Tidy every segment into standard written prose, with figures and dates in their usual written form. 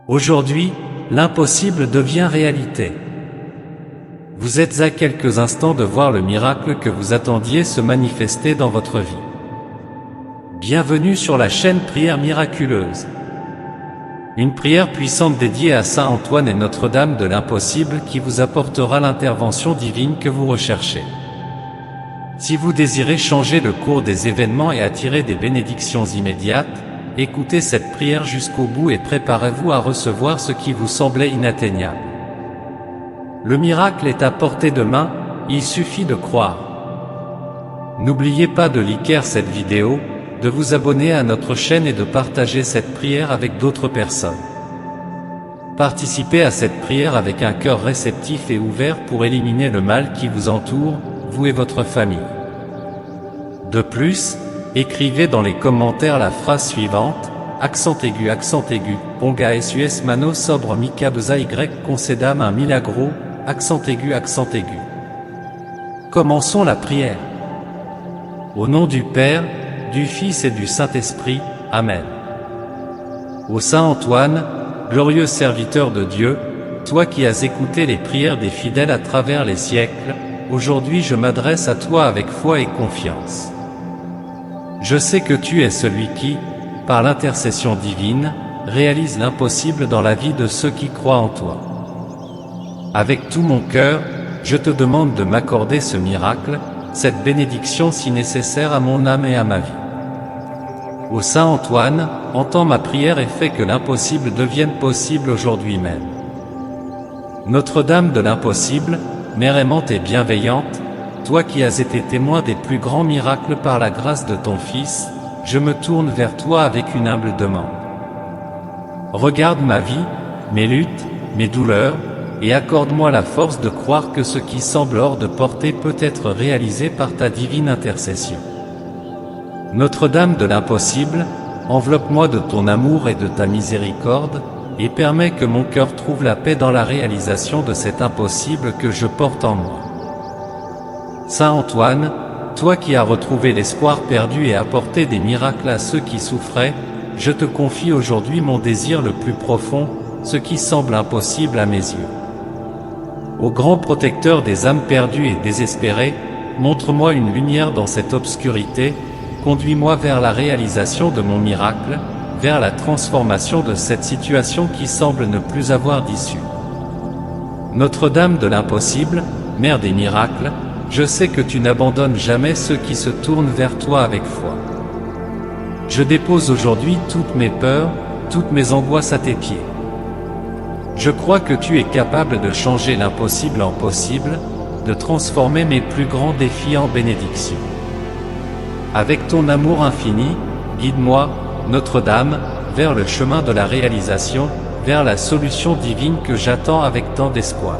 Aujourd'hui, l'impossible devient réalité. Vous êtes à quelques instants de voir le miracle que vous attendiez se manifester dans votre vie. Bienvenue sur la chaîne Prière Miraculeuse. Une prière puissante dédiée à Saint Antoine et Notre-Dame de l'impossible qui vous apportera l'intervention divine que vous recherchez. Si vous désirez changer le cours des événements et attirer des bénédictions immédiates, écoutez cette prière jusqu'au bout et préparez-vous à recevoir ce qui vous semblait inatteignable. Le miracle est à portée de main, il suffit de croire. N'oubliez pas de liker cette vidéo, de vous abonner à notre chaîne et de partager cette prière avec d'autres personnes. Participez à cette prière avec un cœur réceptif et ouvert pour éliminer le mal qui vous entoure, vous et votre famille. De plus, écrivez dans les commentaires la phrase suivante, accent aigu, ponga sus mano sobre mi cabeza y concedam un milagro, accent aigu. Commençons la prière. Au nom du Père, du Fils et du Saint-Esprit, Amen. Ô Saint Antoine, glorieux serviteur de Dieu, toi qui as écouté les prières des fidèles à travers les siècles, aujourd'hui je m'adresse à toi avec foi et confiance. Je sais que tu es celui qui, par l'intercession divine, réalise l'impossible dans la vie de ceux qui croient en toi. Avec tout mon cœur, je te demande de m'accorder ce miracle, cette bénédiction si nécessaire à mon âme et à ma vie. Ô Saint Antoine, entends ma prière et fais que l'impossible devienne possible aujourd'hui même. Notre-Dame de l'impossible, Mère aimante et bienveillante, toi qui as été témoin des plus grands miracles par la grâce de ton Fils, je me tourne vers toi avec une humble demande. Regarde ma vie, mes luttes, mes douleurs, et accorde-moi la force de croire que ce qui semble hors de portée peut être réalisé par ta divine intercession. Notre-Dame de l'impossible, enveloppe-moi de ton amour et de ta miséricorde, et permets que mon cœur trouve la paix dans la réalisation de cet impossible que je porte en moi. Saint Antoine, toi qui as retrouvé l'espoir perdu et apporté des miracles à ceux qui souffraient, je te confie aujourd'hui mon désir le plus profond, ce qui semble impossible à mes yeux. Ô grand protecteur des âmes perdues et désespérées, montre-moi une lumière dans cette obscurité, conduis-moi vers la réalisation de mon miracle, vers la transformation de cette situation qui semble ne plus avoir d'issue. Notre-Dame de l'impossible, Mère des miracles, je sais que tu n'abandonnes jamais ceux qui se tournent vers toi avec foi. Je dépose aujourd'hui toutes mes peurs, toutes mes angoisses à tes pieds. Je crois que tu es capable de changer l'impossible en possible, de transformer mes plus grands défis en bénédictions. Avec ton amour infini, guide-moi, Notre-Dame, vers le chemin de la réalisation, vers la solution divine que j'attends avec tant d'espoir.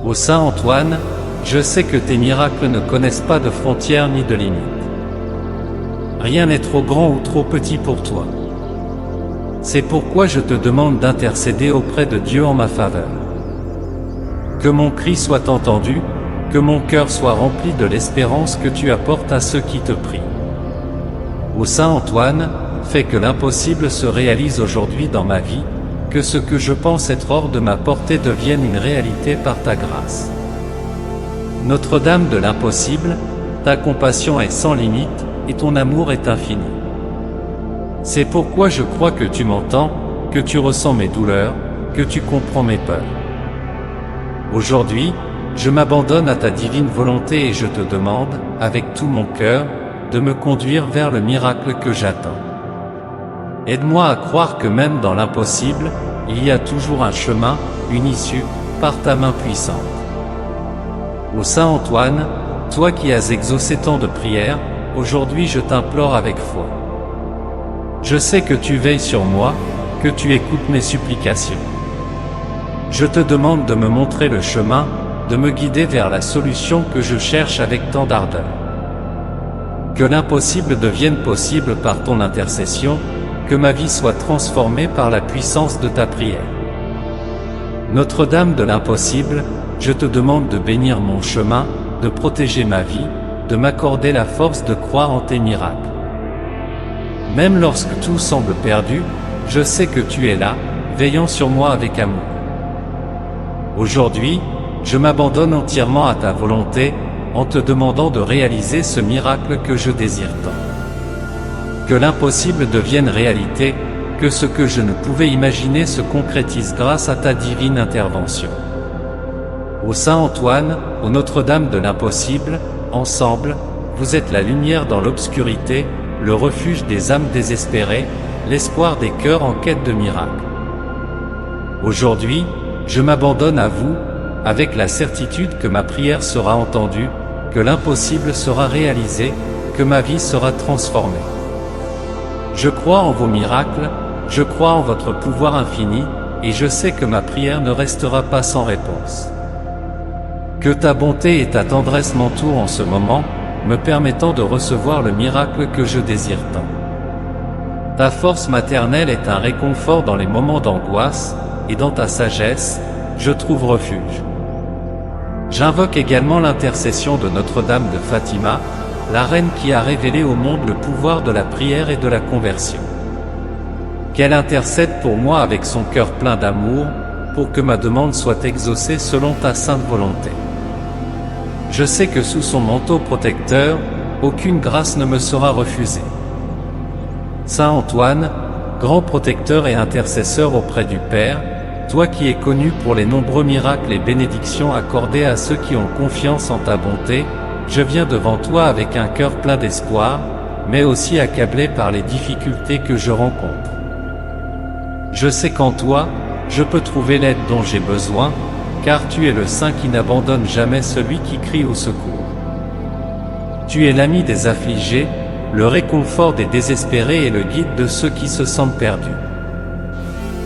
Ô Saint Antoine, je sais que tes miracles ne connaissent pas de frontières ni de limites. Rien n'est trop grand ou trop petit pour toi. C'est pourquoi je te demande d'intercéder auprès de Dieu en ma faveur. Que mon cri soit entendu, que mon cœur soit rempli de l'espérance que tu apportes à ceux qui te prient. Ô Saint Antoine, fais que l'impossible se réalise aujourd'hui dans ma vie, que ce que je pense être hors de ma portée devienne une réalité par ta grâce. Notre-Dame de l'impossible, ta compassion est sans limite, et ton amour est infini. C'est pourquoi je crois que tu m'entends, que tu ressens mes douleurs, que tu comprends mes peurs. Aujourd'hui, je m'abandonne à ta divine volonté et je te demande, avec tout mon cœur, de me conduire vers le miracle que j'attends. Aide-moi à croire que même dans l'impossible, il y a toujours un chemin, une issue, par ta main puissante. Ô Saint Antoine, toi qui as exaucé tant de prières, aujourd'hui je t'implore avec foi. Je sais que tu veilles sur moi, que tu écoutes mes supplications. Je te demande de me montrer le chemin, de me guider vers la solution que je cherche avec tant d'ardeur. Que l'impossible devienne possible par ton intercession, que ma vie soit transformée par la puissance de ta prière. Notre-Dame de l'impossible, je te demande de bénir mon chemin, de protéger ma vie, de m'accorder la force de croire en tes miracles. Même lorsque tout semble perdu, je sais que tu es là, veillant sur moi avec amour. Aujourd'hui, je m'abandonne entièrement à ta volonté, en te demandant de réaliser ce miracle que je désire tant. Que l'impossible devienne réalité, que ce que je ne pouvais imaginer se concrétise grâce à ta divine intervention. Ô Saint Antoine, ô Notre-Dame de l'impossible, ensemble, vous êtes la lumière dans l'obscurité, le refuge des âmes désespérées, l'espoir des cœurs en quête de miracles. Aujourd'hui, je m'abandonne à vous, avec la certitude que ma prière sera entendue, que l'impossible sera réalisé, que ma vie sera transformée. Je crois en vos miracles, je crois en votre pouvoir infini, et je sais que ma prière ne restera pas sans réponse. Que ta bonté et ta tendresse m'entourent en ce moment, me permettant de recevoir le miracle que je désire tant. Ta force maternelle est un réconfort dans les moments d'angoisse, et dans ta sagesse, je trouve refuge. J'invoque également l'intercession de Notre-Dame de Fatima, la reine qui a révélé au monde le pouvoir de la prière et de la conversion. Qu'elle intercède pour moi avec son cœur plein d'amour, pour que ma demande soit exaucée selon ta sainte volonté. Je sais que sous son manteau protecteur, aucune grâce ne me sera refusée. Saint Antoine, grand protecteur et intercesseur auprès du Père, toi qui es connu pour les nombreux miracles et bénédictions accordées à ceux qui ont confiance en ta bonté, je viens devant toi avec un cœur plein d'espoir, mais aussi accablé par les difficultés que je rencontre. Je sais qu'en toi, je peux trouver l'aide dont j'ai besoin, car tu es le Saint qui n'abandonne jamais celui qui crie au secours. Tu es l'ami des affligés, le réconfort des désespérés et le guide de ceux qui se sentent perdus.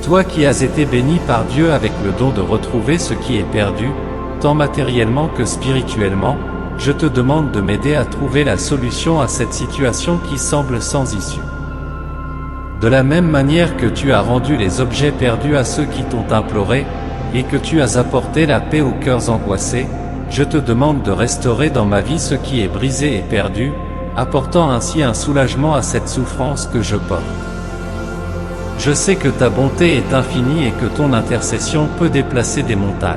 Toi qui as été béni par Dieu avec le don de retrouver ce qui est perdu, tant matériellement que spirituellement, je te demande de m'aider à trouver la solution à cette situation qui semble sans issue. De la même manière que tu as rendu les objets perdus à ceux qui t'ont imploré, et que tu as apporté la paix aux cœurs angoissés, je te demande de restaurer dans ma vie ce qui est brisé et perdu, apportant ainsi un soulagement à cette souffrance que je porte. Je sais que ta bonté est infinie et que ton intercession peut déplacer des montagnes.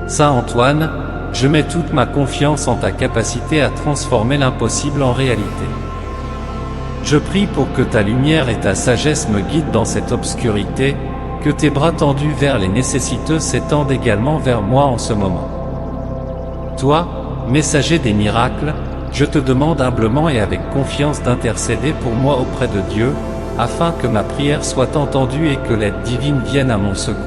Saint Antoine, je mets toute ma confiance en ta capacité à transformer l'impossible en réalité. Je prie pour que ta lumière et ta sagesse me guident dans cette obscurité, que tes bras tendus vers les nécessiteux s'étendent également vers moi en ce moment. Toi, messager des miracles, je te demande humblement et avec confiance d'intercéder pour moi auprès de Dieu, afin que ma prière soit entendue et que l'aide divine vienne à mon secours.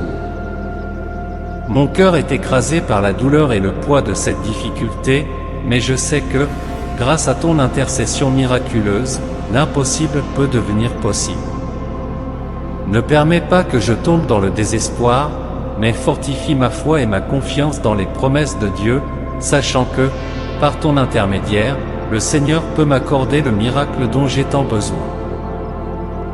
Mon cœur est écrasé par la douleur et le poids de cette difficulté, mais je sais que, grâce à ton intercession miraculeuse, l'impossible peut devenir possible. Ne permets pas que je tombe dans le désespoir, mais fortifie ma foi et ma confiance dans les promesses de Dieu, sachant que, par ton intermédiaire, le Seigneur peut m'accorder le miracle dont j'ai tant besoin.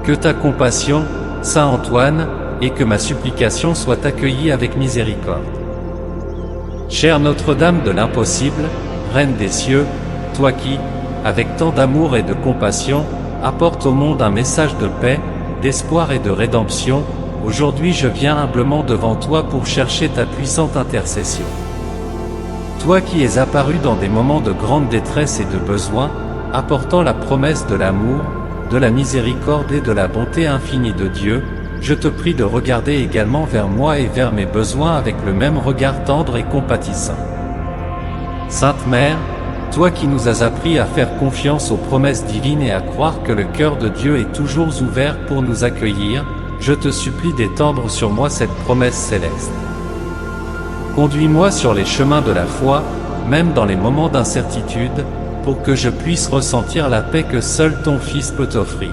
Que ta compassion, Saint Antoine, et que ma supplication soit accueillie avec miséricorde. Chère Notre-Dame de l'impossible, Reine des cieux, toi qui, avec tant d'amour et de compassion, apportes au monde un message de paix, d'espoir et de rédemption, aujourd'hui je viens humblement devant toi pour chercher ta puissante intercession. Toi qui es apparu dans des moments de grande détresse et de besoin, apportant la promesse de l'amour, de la miséricorde et de la bonté infinie de Dieu, je te prie de regarder également vers moi et vers mes besoins avec le même regard tendre et compatissant. Sainte Mère, toi qui nous as appris à faire confiance aux promesses divines et à croire que le cœur de Dieu est toujours ouvert pour nous accueillir, je te supplie d'étendre sur moi cette promesse céleste. Conduis-moi sur les chemins de la foi, même dans les moments d'incertitude, pour que je puisse ressentir la paix que seul ton Fils peut offrir.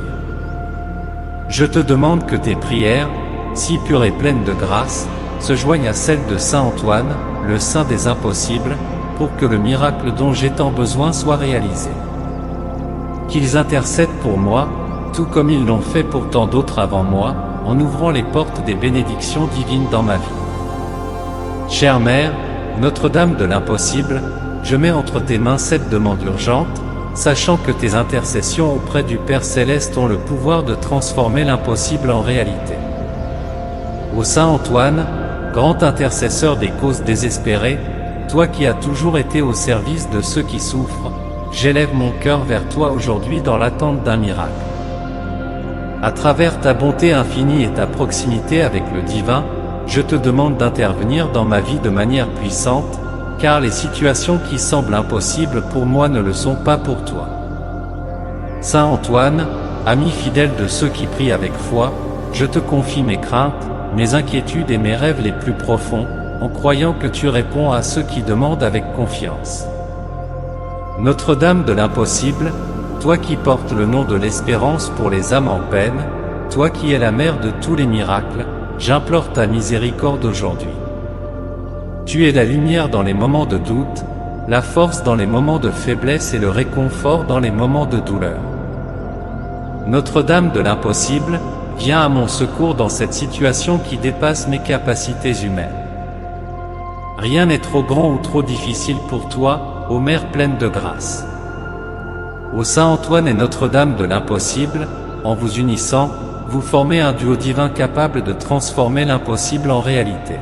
Je te demande que tes prières, si pures et pleines de grâce, se joignent à celles de Saint Antoine, le saint des impossibles, pour que le miracle dont j'ai tant besoin soit réalisé. Qu'ils intercèdent pour moi, tout comme ils l'ont fait pour tant d'autres avant moi, en ouvrant les portes des bénédictions divines dans ma vie. Chère Mère, Notre-Dame de l'impossible, je mets entre tes mains cette demande urgente, sachant que tes intercessions auprès du Père Céleste ont le pouvoir de transformer l'impossible en réalité. Ô Saint Antoine, grand intercesseur des causes désespérées, toi qui as toujours été au service de ceux qui souffrent, j'élève mon cœur vers toi aujourd'hui dans l'attente d'un miracle. À travers ta bonté infinie et ta proximité avec le divin, je te demande d'intervenir dans ma vie de manière puissante, car les situations qui semblent impossibles pour moi ne le sont pas pour toi. Saint Antoine, ami fidèle de ceux qui prient avec foi, je te confie mes craintes, mes inquiétudes et mes rêves les plus profonds, en croyant que tu réponds à ceux qui demandent avec confiance. Notre-Dame de l'impossible, toi qui portes le nom de l'espérance pour les âmes en peine, toi qui es la mère de tous les miracles, j'implore ta miséricorde aujourd'hui. Tu es la lumière dans les moments de doute, la force dans les moments de faiblesse et le réconfort dans les moments de douleur. Notre-Dame de l'impossible, viens à mon secours dans cette situation qui dépasse mes capacités humaines. Rien n'est trop grand ou trop difficile pour toi, ô Mère pleine de grâce. Ô Saint Antoine et Notre-Dame de l'impossible, en vous unissant, vous formez un duo divin capable de transformer l'impossible en réalité.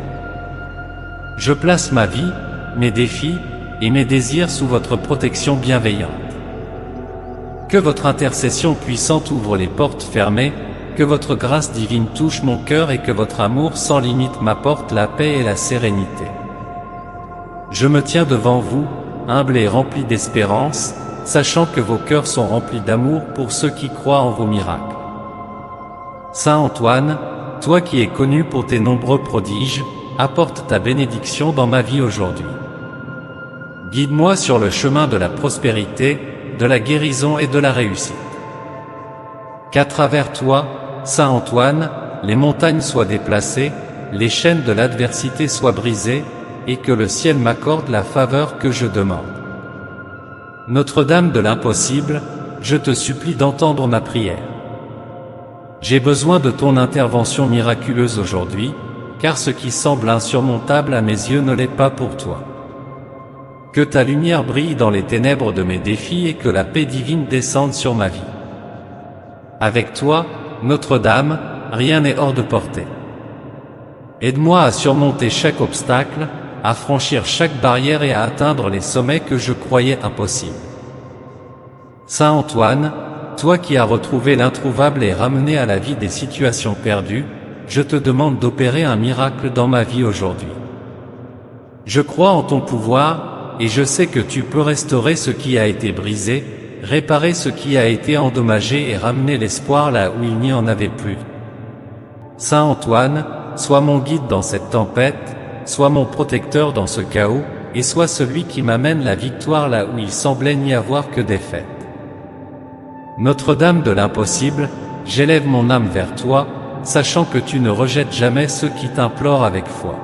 Je place ma vie, mes défis et mes désirs sous votre protection bienveillante. Que votre intercession puissante ouvre les portes fermées, que votre grâce divine touche mon cœur et que votre amour sans limite m'apporte la paix et la sérénité. Je me tiens devant vous, humble et rempli d'espérance, sachant que vos cœurs sont remplis d'amour pour ceux qui croient en vos miracles. Saint Antoine, toi qui es connu pour tes nombreux prodiges, apporte ta bénédiction dans ma vie aujourd'hui. Guide-moi sur le chemin de la prospérité, de la guérison et de la réussite. Qu'à travers toi, Saint Antoine, les montagnes soient déplacées, les chaînes de l'adversité soient brisées, et que le ciel m'accorde la faveur que je demande. Notre-Dame de l'impossible, je te supplie d'entendre ma prière. J'ai besoin de ton intervention miraculeuse aujourd'hui, car ce qui semble insurmontable à mes yeux ne l'est pas pour toi. Que ta lumière brille dans les ténèbres de mes défis et que la paix divine descende sur ma vie. Avec toi, Notre-Dame, rien n'est hors de portée. Aide-moi à surmonter chaque obstacle, à franchir chaque barrière et à atteindre les sommets que je croyais impossibles. Saint Antoine, toi qui as retrouvé l'introuvable et ramené à la vie des situations perdues, je te demande d'opérer un miracle dans ma vie aujourd'hui. Je crois en ton pouvoir, et je sais que tu peux restaurer ce qui a été brisé, réparer ce qui a été endommagé et ramener l'espoir là où il n'y en avait plus. Saint Antoine, sois mon guide dans cette tempête, sois mon protecteur dans ce chaos, et sois celui qui m'amène la victoire là où il semblait n'y avoir que défaite. Notre-Dame de l'impossible, j'élève mon âme vers toi, sachant que tu ne rejettes jamais ceux qui t'implorent avec foi.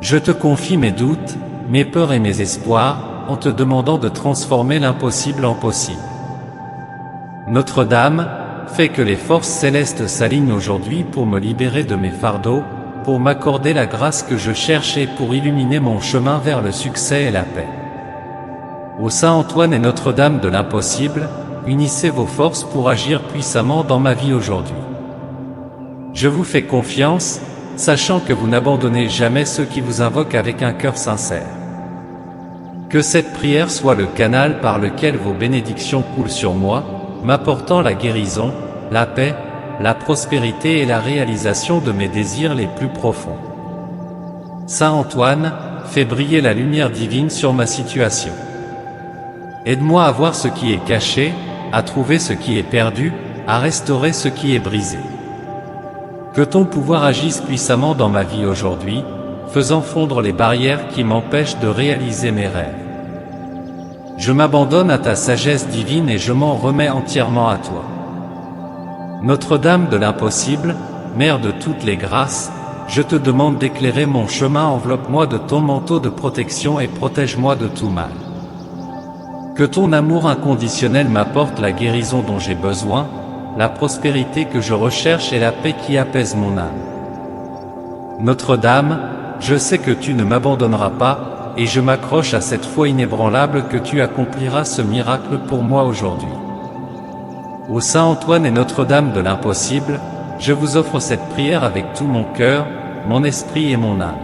Je te confie mes doutes, mes peurs et mes espoirs, en te demandant de transformer l'impossible en possible. Notre-Dame, fais que les forces célestes s'alignent aujourd'hui pour me libérer de mes fardeaux, pour m'accorder la grâce que je cherche et pour illuminer mon chemin vers le succès et la paix. Ô Saint Antoine et Notre-Dame de l'impossible, unissez vos forces pour agir puissamment dans ma vie aujourd'hui. Je vous fais confiance, sachant que vous n'abandonnez jamais ceux qui vous invoquent avec un cœur sincère. Que cette prière soit le canal par lequel vos bénédictions coulent sur moi, m'apportant la guérison, la paix, la prospérité et la réalisation de mes désirs les plus profonds. Saint Antoine, fais briller la lumière divine sur ma situation. Aide-moi à voir ce qui est caché, à trouver ce qui est perdu, à restaurer ce qui est brisé. Que ton pouvoir agisse puissamment dans ma vie aujourd'hui, faisant fondre les barrières qui m'empêchent de réaliser mes rêves. Je m'abandonne à ta sagesse divine et je m'en remets entièrement à toi. Notre-Dame de l'impossible, Mère de toutes les grâces, je te demande d'éclairer mon chemin, enveloppe-moi de ton manteau de protection et protège-moi de tout mal. Que ton amour inconditionnel m'apporte la guérison dont j'ai besoin, la prospérité que je recherche et la paix qui apaise mon âme. Notre-Dame, je sais que tu ne m'abandonneras pas, et je m'accroche à cette foi inébranlable que tu accompliras ce miracle pour moi aujourd'hui. Ô Saint Antoine et Notre-Dame de l'impossible, je vous offre cette prière avec tout mon cœur, mon esprit et mon âme.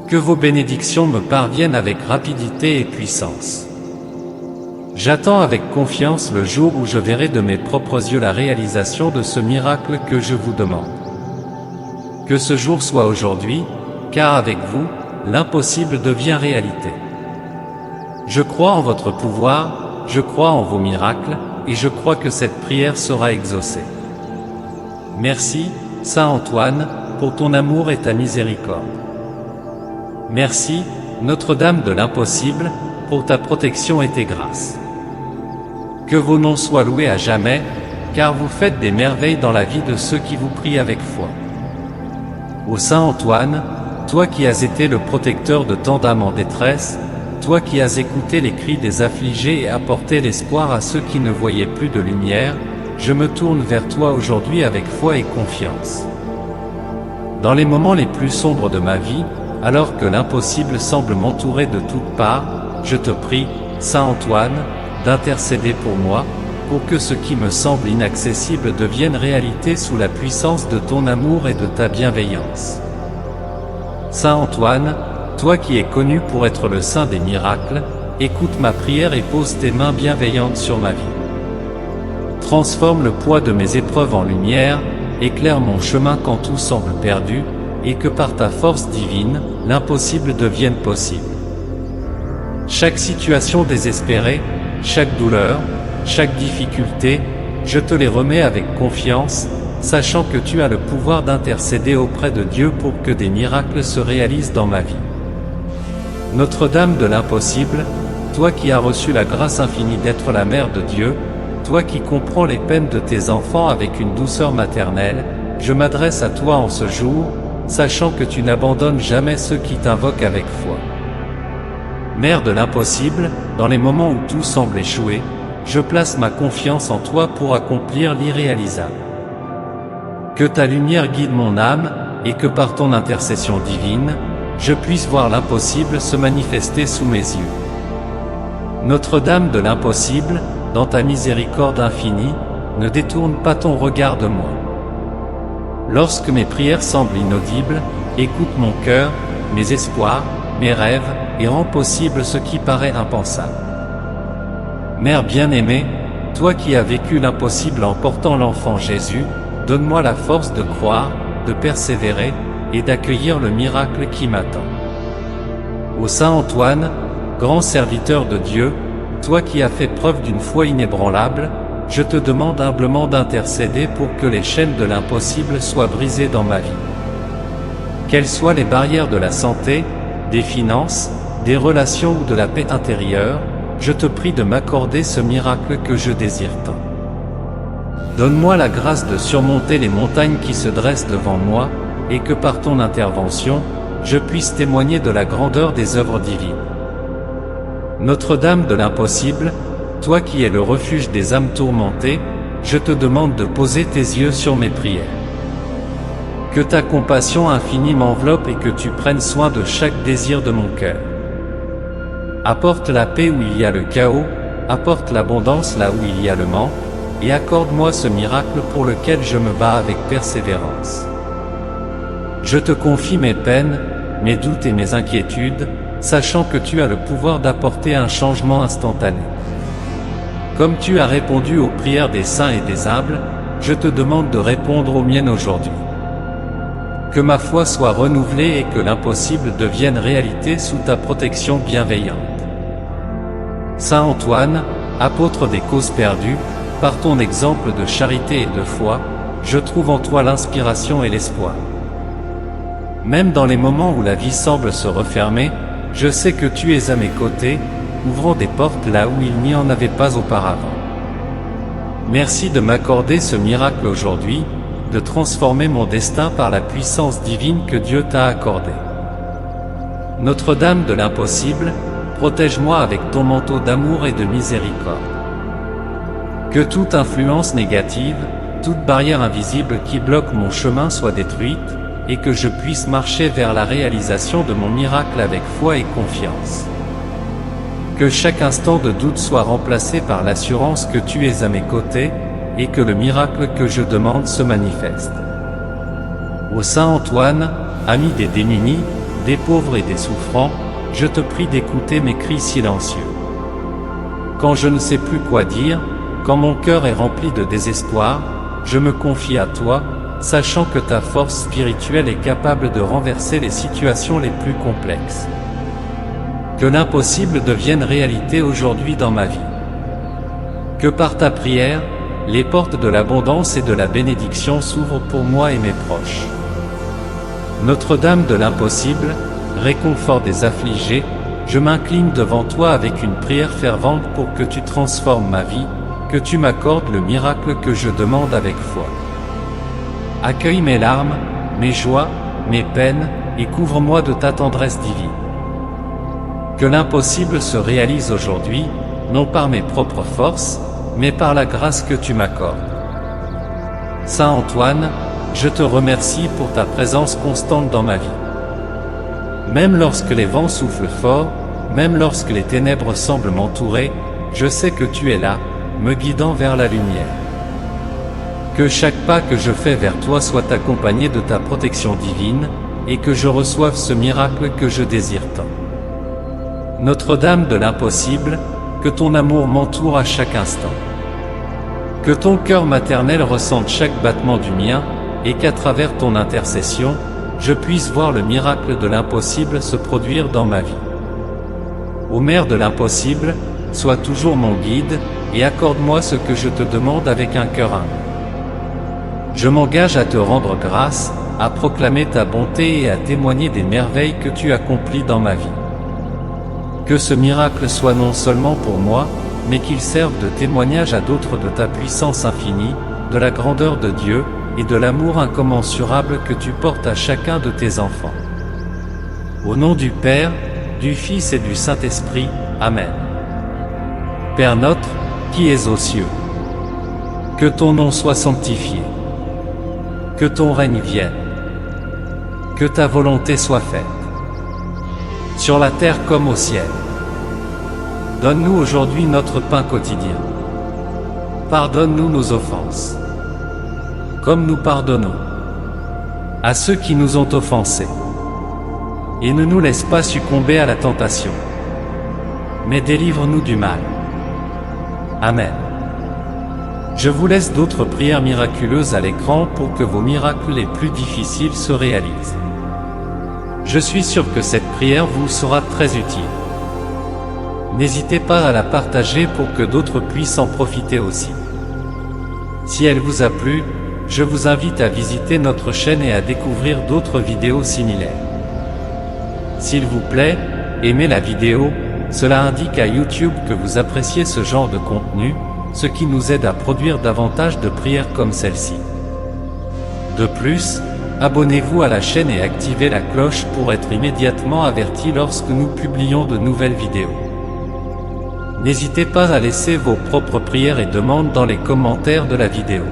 Que vos bénédictions me parviennent avec rapidité et puissance. J'attends avec confiance le jour où je verrai de mes propres yeux la réalisation de ce miracle que je vous demande. Que ce jour soit aujourd'hui, car avec vous, l'impossible devient réalité. Je crois en votre pouvoir, je crois en vos miracles, et je crois que cette prière sera exaucée. Merci, Saint Antoine, pour ton amour et ta miséricorde. Merci, Notre-Dame de l'impossible, pour ta protection et tes grâces. Que vos noms soient loués à jamais, car vous faites des merveilles dans la vie de ceux qui vous prient avec foi. Ô Saint Antoine, toi qui as été le protecteur de tant d'âmes en détresse, toi qui as écouté les cris des affligés et apporté l'espoir à ceux qui ne voyaient plus de lumière, je me tourne vers toi aujourd'hui avec foi et confiance. Dans les moments les plus sombres de ma vie, alors que l'impossible semble m'entourer de toutes parts, je te prie, Saint Antoine, d'intercéder pour moi, pour que ce qui me semble inaccessible devienne réalité sous la puissance de ton amour et de ta bienveillance. Saint Antoine, toi qui es connu pour être le saint des miracles, écoute ma prière et pose tes mains bienveillantes sur ma vie. Transforme le poids de mes épreuves en lumière, éclaire mon chemin quand tout semble perdu, et que par ta force divine, l'impossible devienne possible. Chaque situation désespérée, chaque douleur, chaque difficulté, je te les remets avec confiance, sachant que tu as le pouvoir d'intercéder auprès de Dieu pour que des miracles se réalisent dans ma vie. Notre-Dame de l'impossible, toi qui as reçu la grâce infinie d'être la mère de Dieu, toi qui comprends les peines de tes enfants avec une douceur maternelle, je m'adresse à toi en ce jour, sachant que tu n'abandonnes jamais ceux qui t'invoquent avec foi. Mère de l'impossible, dans les moments où tout semble échouer, je place ma confiance en toi pour accomplir l'irréalisable. Que ta lumière guide mon âme, et que par ton intercession divine, je puisse voir l'impossible se manifester sous mes yeux. Notre-Dame de l'impossible, dans ta miséricorde infinie, ne détourne pas ton regard de moi. Lorsque mes prières semblent inaudibles, écoute mon cœur, mes espoirs, mes rêves, et rends possible ce qui paraît impensable. Mère bien-aimée, toi qui as vécu l'impossible en portant l'enfant Jésus, donne-moi la force de croire, de persévérer, et d'accueillir le miracle qui m'attend. Ô Saint Antoine, grand serviteur de Dieu, toi qui as fait preuve d'une foi inébranlable, je te demande humblement d'intercéder pour que les chaînes de l'impossible soient brisées dans ma vie. Quelles soient les barrières de la santé, des finances, des relations ou de la paix intérieure, je te prie de m'accorder ce miracle que je désire tant. Donne-moi la grâce de surmonter les montagnes qui se dressent devant moi, et que par ton intervention, je puisse témoigner de la grandeur des œuvres divines. Notre-Dame de l'impossible, toi qui es le refuge des âmes tourmentées, je te demande de poser tes yeux sur mes prières. Que ta compassion infinie m'enveloppe et que tu prennes soin de chaque désir de mon cœur. Apporte la paix où il y a le chaos, apporte l'abondance là où il y a le manque, et accorde-moi ce miracle pour lequel je me bats avec persévérance. Je te confie mes peines, mes doutes et mes inquiétudes, sachant que tu as le pouvoir d'apporter un changement instantané. Comme tu as répondu aux prières des saints et des humbles, je te demande de répondre aux miennes aujourd'hui. Que ma foi soit renouvelée et que l'impossible devienne réalité sous ta protection bienveillante. Saint Antoine, apôtre des causes perdues, par ton exemple de charité et de foi, je trouve en toi l'inspiration et l'espoir. Même dans les moments où la vie semble se refermer, je sais que tu es à mes côtés, ouvrant des portes là où il n'y en avait pas auparavant. Merci de m'accorder ce miracle aujourd'hui, de transformer mon destin par la puissance divine que Dieu t'a accordée. Notre-Dame de l'impossible, protège-moi avec ton manteau d'amour et de miséricorde. Que toute influence négative, toute barrière invisible qui bloque mon chemin soit détruite, et que je puisse marcher vers la réalisation de mon miracle avec foi et confiance. Que chaque instant de doute soit remplacé par l'assurance que tu es à mes côtés, et que le miracle que je demande se manifeste. Ô Saint Antoine, ami des démunis, des pauvres et des souffrants, je te prie d'écouter mes cris silencieux. Quand je ne sais plus quoi dire, quand mon cœur est rempli de désespoir, je me confie à toi, sachant que ta force spirituelle est capable de renverser les situations les plus complexes. Que l'impossible devienne réalité aujourd'hui dans ma vie. Que par ta prière, les portes de l'abondance et de la bénédiction s'ouvrent pour moi et mes proches. Notre-Dame de l'impossible, réconfort des affligés, je m'incline devant toi avec une prière fervente pour que tu transformes ma vie, que tu m'accordes le miracle que je demande avec foi. Accueille mes larmes, mes joies, mes peines, et couvre-moi de ta tendresse divine. Que l'impossible se réalise aujourd'hui, non par mes propres forces, mais par la grâce que tu m'accordes. Saint Antoine, je te remercie pour ta présence constante dans ma vie. Même lorsque les vents soufflent fort, même lorsque les ténèbres semblent m'entourer, je sais que tu es là, me guidant vers la lumière. Que chaque pas que je fais vers toi soit accompagné de ta protection divine, et que je reçoive ce miracle que je désire tant. Notre-Dame de l'impossible, que ton amour m'entoure à chaque instant. Que ton cœur maternel ressente chaque battement du mien, et qu'à travers ton intercession, je puisse voir le miracle de l'impossible se produire dans ma vie. Ô Mère de l'impossible, sois toujours mon guide, et accorde-moi ce que je te demande avec un cœur humble. Je m'engage à te rendre grâce, à proclamer ta bonté et à témoigner des merveilles que tu accomplis dans ma vie. Que ce miracle soit non seulement pour moi, mais qu'il serve de témoignage à d'autres de ta puissance infinie, de la grandeur de Dieu, et de l'amour incommensurable que tu portes à chacun de tes enfants. Au nom du Père, du Fils et du Saint-Esprit, Amen. Père notre, qui es aux cieux, que ton nom soit sanctifié, que ton règne vienne, que ta volonté soit faite, sur la terre comme au ciel. Donne-nous aujourd'hui notre pain quotidien. Pardonne-nous nos offenses, comme nous pardonnons à ceux qui nous ont offensés. Et ne nous laisse pas succomber à la tentation, mais délivre-nous du mal. Amen. Je vous laisse d'autres prières miraculeuses à l'écran pour que vos miracles les plus difficiles se réalisent. Je suis sûr que cette prière vous sera très utile. N'hésitez pas à la partager pour que d'autres puissent en profiter aussi. Si elle vous a plu, je vous invite à visiter notre chaîne et à découvrir d'autres vidéos similaires. S'il vous plaît, aimez la vidéo, cela indique à YouTube que vous appréciez ce genre de contenu, ce qui nous aide à produire davantage de prières comme celle-ci. De plus, abonnez-vous à la chaîne et activez la cloche pour être immédiatement averti lorsque nous publions de nouvelles vidéos. N'hésitez pas à laisser vos propres prières et demandes dans les commentaires de la vidéo.